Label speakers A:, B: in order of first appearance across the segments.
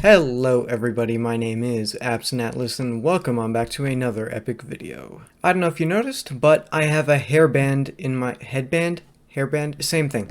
A: Hello everybody, my name is AbsentAtlas and welcome on back to another epic video. I don't know if you noticed, but I have a hairband in my headband? Hairband? Same thing.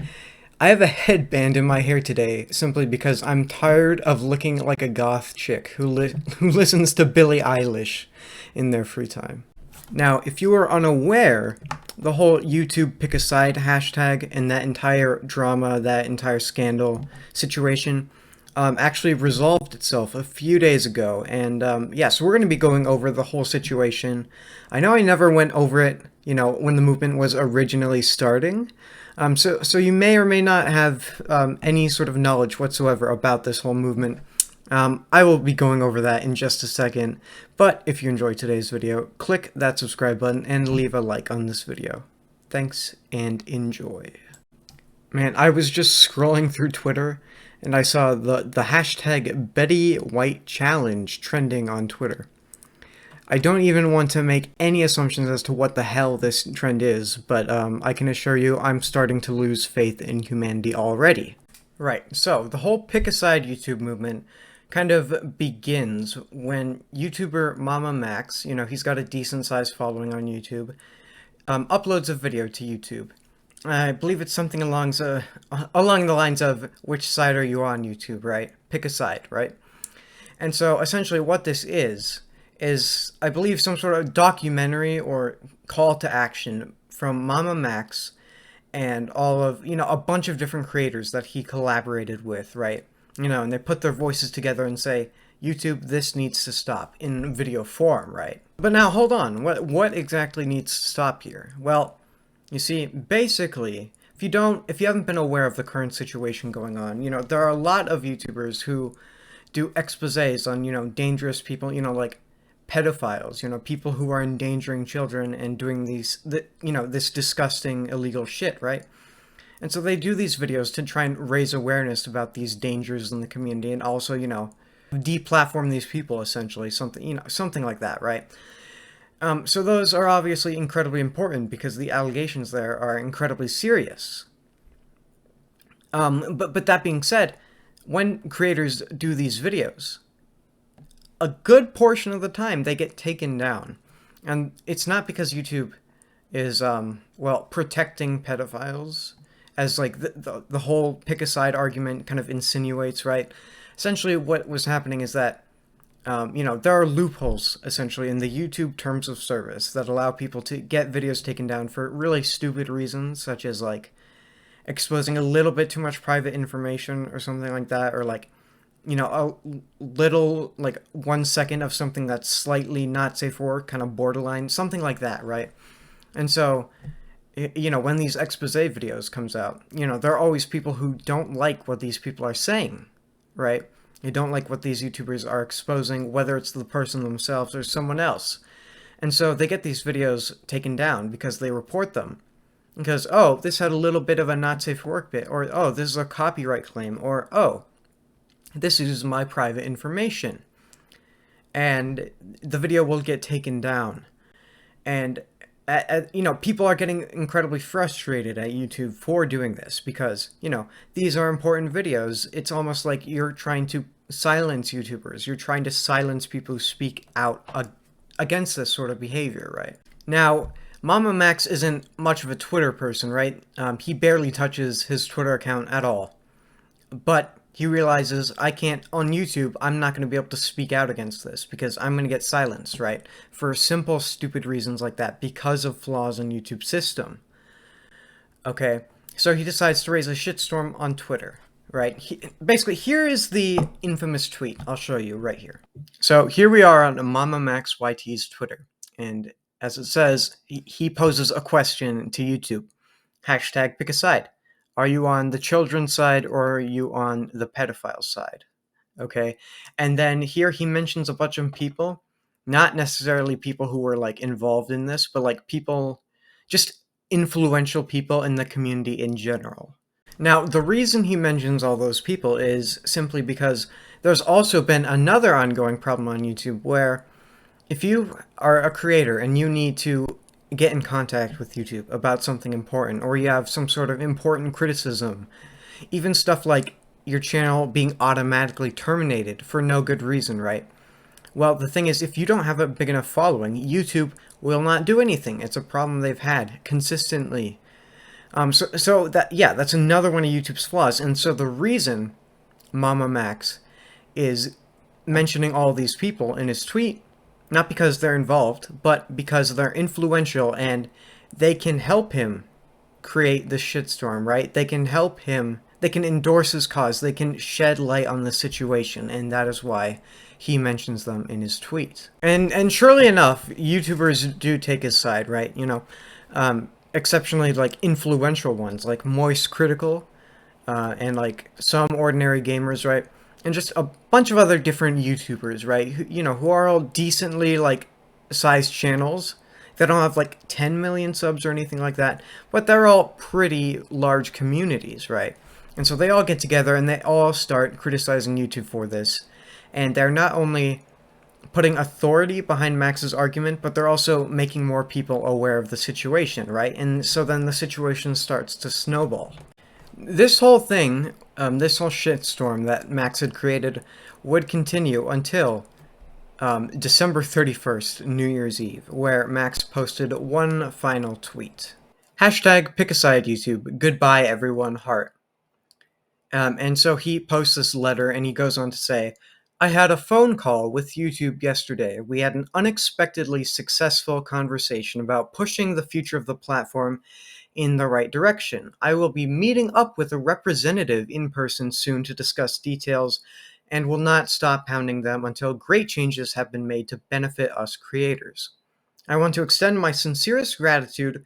A: I have a headband in my hair today simply because I'm tired of looking like a goth chick who listens to Billie Eilish in their free time. Now, if you are unaware, the whole YouTube pick a side hashtag and that entire drama, that entire scandal situation actually resolved itself a few days ago. And so we're going to be going over the whole situation. I know I never went over it, when the movement was originally starting. So you may or may not have any sort of knowledge whatsoever about this whole movement. I will be going over that in just a second, but if you enjoyed today's video, click that subscribe button and leave a like on this video. Thanks and enjoy. Man, I was just scrolling through Twitter and I saw the hashtag Betty White Challenge trending on Twitter. I don't even want to make any assumptions as to what the hell this trend is, but I can assure you I'm starting to lose faith in humanity already. Right, so the whole Pick a Side YouTube movement kind of begins when YouTuber Mama Max, he's got a decent sized following on YouTube, uploads a video to YouTube. I believe it's something along the lines of, which side are you on, YouTube, right? Pick a side, right? And so essentially what this is I believe some sort of documentary or call to action from Mama Max and all of, a bunch of different creators that he collaborated with, right? And they put their voices together and say, YouTube, this needs to stop in video form, right? But now hold on, what exactly needs to stop here? Well, you see, basically, if you haven't been aware of the current situation going on, there are a lot of YouTubers who do exposés on, dangerous people, like pedophiles, people who are endangering children and doing this disgusting illegal shit, right? And so they do these videos to try and raise awareness about these dangers in the community and also, deplatform these people essentially, something like that, right? So those are obviously incredibly important because the allegations there are incredibly serious. But that being said, when creators do these videos, a good portion of the time they get taken down. And it's not because YouTube is, protecting pedophiles, as like the whole pick a side argument kind of insinuates, right? Essentially what was happening is that there are loopholes, essentially, in the YouTube terms of service that allow people to get videos taken down for really stupid reasons, such as, like, exposing a little bit too much private information or something like that, or, like, a little, like, 1 second of something that's slightly not safe for work, kind of borderline, something like that, right? And so, when these expose videos comes out, there are always people who don't like what these people are saying, right? They don't like what these YouTubers are exposing, whether it's the person themselves or someone else. And so they get these videos taken down because they report them. Because, oh, this had a little bit of a not safe for work bit, or, oh, this is a copyright claim, or, oh, this is my private information. And the video will get taken down. And people are getting incredibly frustrated at YouTube for doing this because, these are important videos. It's almost like you're trying to silence YouTubers. You're trying to silence people who speak out against this sort of behavior, right? Now, Mama Max isn't much of a Twitter person, right? He barely touches his Twitter account at all. But he realizes, on YouTube, I'm not going to be able to speak out against this because I'm going to get silenced, right? For simple, stupid reasons like that, because of flaws in YouTube's system. Okay, so he decides to raise a shitstorm on Twitter, right? Basically, here is the infamous tweet. I'll show you right here. So here we are on Mama Max YT's Twitter, and as it says, he poses a question to YouTube. Hashtag pick a side. Are you on the children's side or are you on the pedophile side? Okay. And then here he mentions a bunch of people, not necessarily people who were like involved in this, but like people, just influential people in the community in general. Now, the reason he mentions all those people is simply because there's also been another ongoing problem on YouTube where if you are a creator and you need to get in contact with YouTube about something important, or you have some sort of important criticism, even stuff like your channel being automatically terminated for no good reason, right? Well, the thing is, if you don't have a big enough following, YouTube will not do anything. It's a problem they've had consistently. So that, yeah, that's another one of YouTube's flaws. And so the reason Mama Max is mentioning all these people in his tweet, not because they're involved, but because they're influential and they can help him create the shitstorm, right? They can help him, they can endorse his cause, they can shed light on the situation, and that is why he mentions them in his tweet. And surely enough, YouTubers do take his side, right? You know, exceptionally like influential ones, like Moist Critical, and like some ordinary gamers, right? And just a bunch of other different YouTubers, right? Who, you know, who are all decently like sized channels. They don't have like 10 million subs or anything like that, but they're all pretty large communities, right? And so they all get together and they all start criticizing YouTube for this. And they're not only putting authority behind Max's argument, but they're also making more people aware of the situation, right? And so then the situation starts to snowball. This whole thing, this whole shitstorm that Max had created would continue until December 31st, New Year's Eve, where Max posted one final tweet. Hashtag PickASideYouTube, goodbye everyone, heart. And so he posts this letter and he goes on to say, I had a phone call with YouTube yesterday. We had an unexpectedly successful conversation about pushing the future of the platform in the right direction. I will be meeting up with a representative in person soon to discuss details and will not stop pounding them until great changes have been made to benefit us creators. I want to extend my sincerest gratitude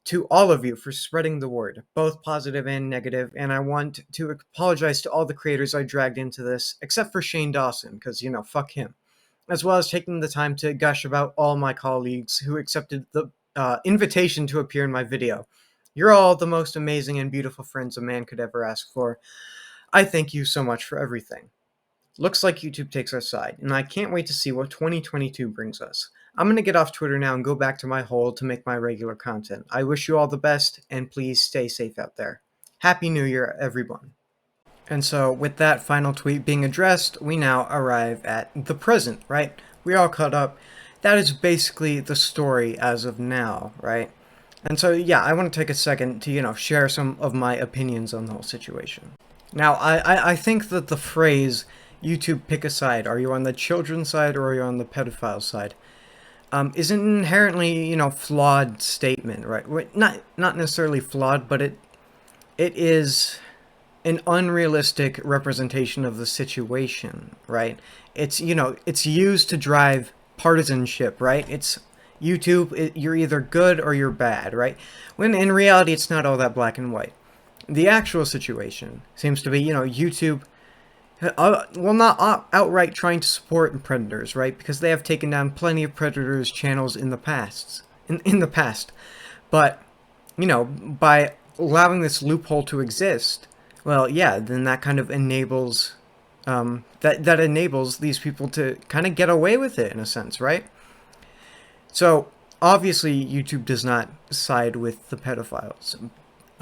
A: to all of you for spreading the word, both positive and negative, and I want to apologize to all the creators I dragged into this, except for Shane Dawson, because, you know, fuck him, as well as taking the time to gush about all my colleagues who accepted the invitation to appear in my video. You're all the most amazing and beautiful friends a man could ever ask for. I thank you so much for everything. Looks like YouTube takes our side, and I can't wait to see what 2022 brings us. I'm going to get off Twitter now and go back to my hole to make my regular content. I wish you all the best, and please stay safe out there. Happy New Year, everyone. And so, with that final tweet being addressed, we now arrive at the present, right? We're all caught up. That is basically the story as of now, right? And so, yeah, I want to take a second to, you know, share some of my opinions on the whole situation. Now, I think that the phrase, YouTube pick a side, are you on the children's side or are you on the pedophile side, is an inherently, you know, flawed statement, right? Not necessarily flawed, but it is an unrealistic representation of the situation, right? It's, you know, it's used to drive partisanship, right? It's YouTube, you're either good or you're bad, right? When in reality, it's not all that black and white. The actual situation seems to be, you know, YouTube, well, not outright trying to support predators, right? Because they have taken down plenty of predators' channels in the past. In the past. But, you know, by allowing this loophole to exist, well, yeah, then that kind of enables, that enables these people to kind of get away with it, in a sense, right? So, obviously, YouTube does not side with the pedophiles.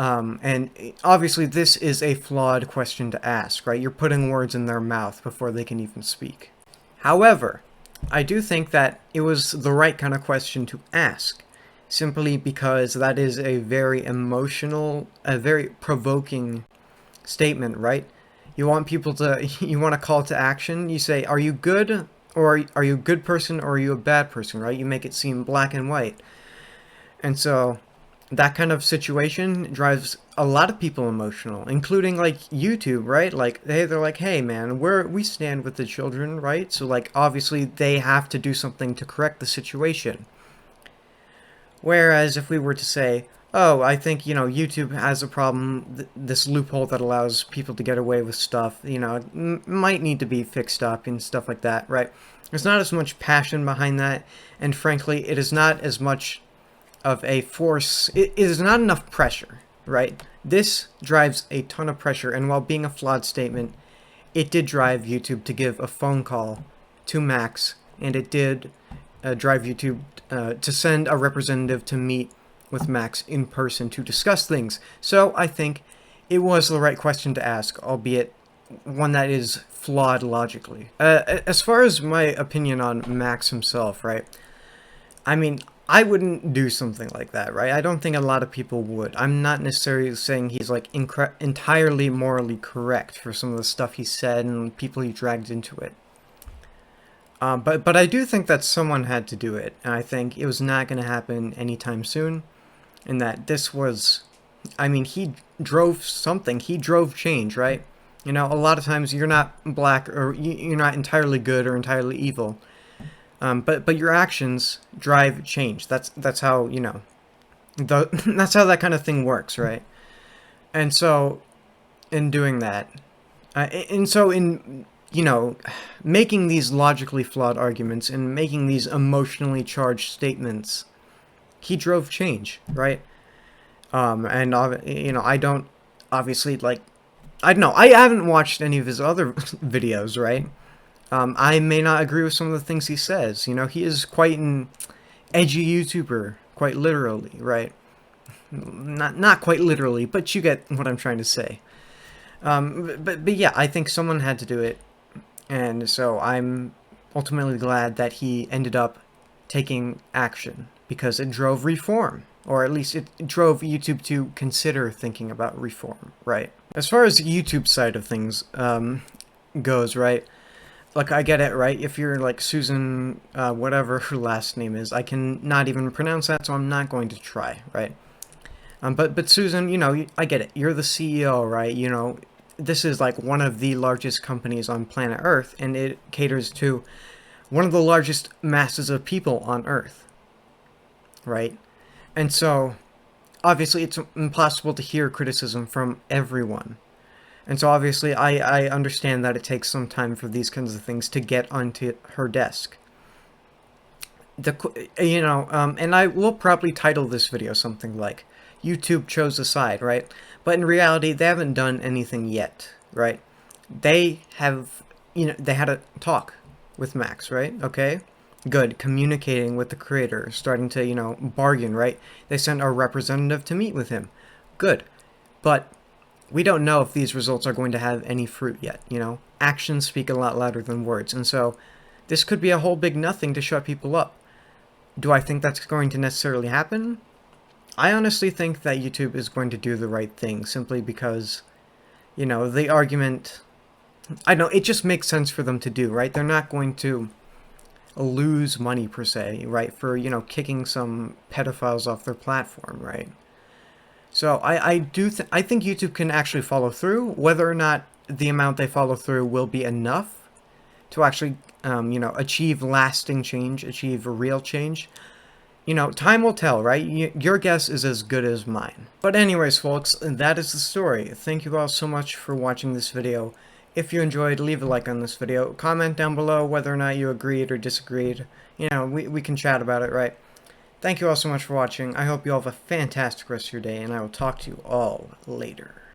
A: And obviously this is a flawed question to ask, right? You're putting words in their mouth before they can even speak. However, I do think that it was the right kind of question to ask, simply because that is a very emotional, a very provoking statement, right? You want people to, you want a call to action, you say, are you good, or are you a good person, or are you a bad person, right? You make it seem black and white. And so that kind of situation drives a lot of people emotional, including like YouTube, right? Like they're like, hey man, we stand with the children, right? So like obviously they have to do something to correct the situation. Whereas if we were to say, oh, I think, you know, YouTube has a problem, this loophole that allows people to get away with stuff, you know, might need to be fixed up and stuff like that, right? There's not as much passion behind that, and frankly, it is not as much of a force, it is not enough pressure, right? This drives a ton of pressure, and while being a flawed statement, it did drive YouTube to give a phone call to Max, and it did drive YouTube to send a representative to meet with Max in person to discuss things. So I think it was the right question to ask, albeit one that is flawed logically. As far as my opinion on Max himself, right? I mean, I wouldn't do something like that, right? I don't think a lot of people would. I'm not necessarily saying he's like entirely morally correct for some of the stuff he said and people he dragged into it. But I do think that someone had to do it, and I think it was not going to happen anytime soon. And that this was, I mean, he drove something. He drove change, right? You know, a lot of times you're not black or you're not entirely good or entirely evil. But your actions drive change. That's how, you know, that's how that kind of thing works, right? And so in doing that, and so in, you know, making these logically flawed arguments and making these emotionally charged statements, he drove change, right? And you know, I don't obviously like, I don't know, I haven't watched any of his other videos, right? I may not agree with some of the things he says. You know, he is quite an edgy YouTuber, quite literally, right? Not quite literally, but you get what I'm trying to say. But yeah, I think someone had to do it, and so I'm ultimately glad that he ended up taking action because it drove reform, or at least it drove YouTube to consider thinking about reform, right? As far as the YouTube side of things goes, right? Like, I get it, right? If you're like Susan, whatever her last name is, I can not even pronounce that, so I'm not going to try, right? But Susan, you know, I get it. You're the CEO, right? You know, this is like one of the largest companies on planet Earth, and it caters to one of the largest masses of people on Earth, right? And so, obviously, it's impossible to hear criticism from everyone. And so obviously I understand that it takes some time for these kinds of things to get onto her desk. You know, and I will probably title this video something like, YouTube chose a side, right? But in reality, they haven't done anything yet, right? They have, you know, they had a talk with Max, right? Okay? Good. Communicating with the creator, starting to, you know, bargain, right? They sent a representative to meet with him. Good. But we don't know if these results are going to have any fruit yet, you know? Actions speak a lot louder than words, and so this could be a whole big nothing to shut people up. Do I think that's going to necessarily happen? I honestly think that YouTube is going to do the right thing, simply because, you know, the argument, I know, it just makes sense for them to do, right? They're not going to lose money, per se, right, for, you know, kicking some pedophiles off their platform, right? So I think YouTube can actually follow through. Whether or not the amount they follow through will be enough to actually, you know, achieve lasting change, achieve a real change, you know, time will tell, right? Your guess is as good as mine. But anyways, folks, that is the story. Thank you all so much for watching this video. If you enjoyed, leave a like on this video. Comment down below whether or not you agreed or disagreed. You know, we can chat about it, right? Thank you all so much for watching. I hope you all have a fantastic rest of your day, and I will talk to you all later.